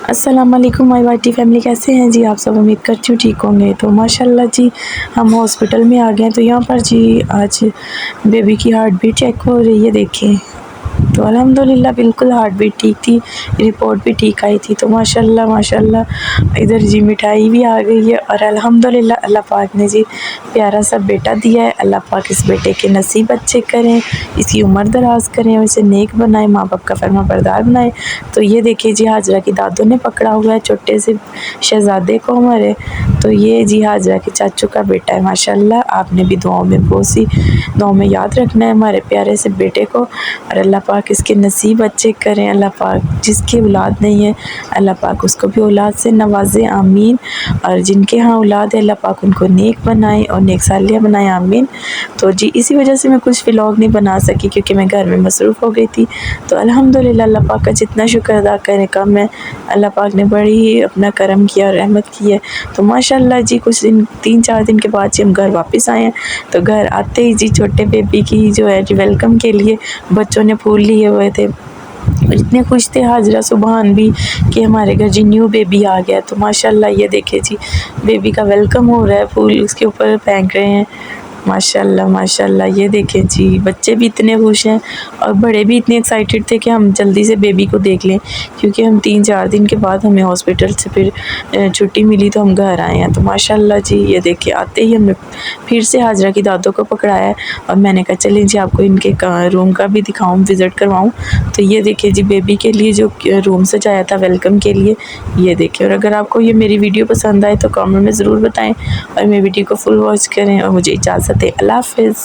अस्सलाम वालेकुम माय वाटी फैमिली, कैसे हैं जी आप सब। उम्मीद करती हूँ ठीक होंगे। तो माशाल्लाह जी हम हॉस्पिटल में आ गए हैं। तो यहाँ पर जी आज बेबी की हार्ट बीट चेक हो रही है, देखिए। तो अल्हम्दुलिल्लाह बिल्कुल हार्ट बीट ठीक थी, रिपोर्ट भी ठीक आई थी। तो माशाल्लाह माशाल्लाह इधर जी मिठाई भी आ गई है। और अल्हम्दुलिल्लाह अल्लाह पाक ने जी प्यारा सा बेटा दिया है। अल्लाह पाक इस बेटे के नसीब अच्छे करें, इसकी उम्र दराज करें और इसे नेक बनाए, माँ बाप का फरमाबरदार बनाए। तो ये देखिए जी हाजरा की दादों ने पकड़ा हुआ है छोटे से शहजादे को हमारे। तो ये जी हाजरा के चाचू का बेटा है। माशाल्लाह आपने भी दुआओं में दुआओं में याद रखना है हमारे प्यारे से बेटे को। और अल्लाह पाक इसके नसीब अच्छे करें। अल्लाह पाक जिसकी औलाद नहीं है अल्लाह पाक उसको भी औलाद से नवाजे, आमीन। और जिनके यहाँ औलाद है अल्लाह पाक उनको नेक बनाए और नेक सालिया बनाए, आमीन। तो जी इसी वजह से मैं कुछ व्लॉग नहीं बना सकी, क्योंकि मैं घर में मसरूफ़ हो गई थी। तो अल्हम्दुलिल्लाह अल्लाह पाक का जितना शुक्र अदा करें कम है। अल्लाह पाक ने बड़ी ही अपना करम किया और रहमत की है। तो माशाल्लाह जी कुछ दिन 3-4 दिन के बाद जी हम घर वापस आए हैं। तो घर आते ही जी छोटे बेबी की जो है जी वेलकम के लिए बच्चों ने फूल लिए हुए थे। इतने खुश थे हाजरा सुबहान भी कि हमारे घर जी न्यू बेबी आ गया। तो माशाल्लाह ये देखिए जी बेबी का वेलकम हो रहा है, फूल उसके ऊपर फेंक रहे हैं। माशाल्लाह माशाल्लाह ये देखें जी बच्चे भी इतने खुश हैं और बड़े भी इतने एक्साइटेड थे कि हम जल्दी से बेबी को देख लें, क्योंकि हम 3-4 दिन के बाद हमें हॉस्पिटल से फिर छुट्टी मिली तो हम घर आए हैं। तो माशाल्लाह जी ये देखिए आते ही हमने फिर से हाजरा की दादों को पकड़ाया है और मैंने कहा चलें जी आपको इनके रूम का भी दिखाऊं, विज़िट करवाऊं। तो ये देखिए जी बेबी के लिए जो रूम सजाया था वेलकम के लिए, ये देखिए। और अगर आपको ये मेरी वीडियो पसंद आए तो कमेंट में ज़रूर बताएं और मेरी वीडियो को फुल वॉच करें और मुझे इजाज़त है। अल्लाह हाफ़िज़।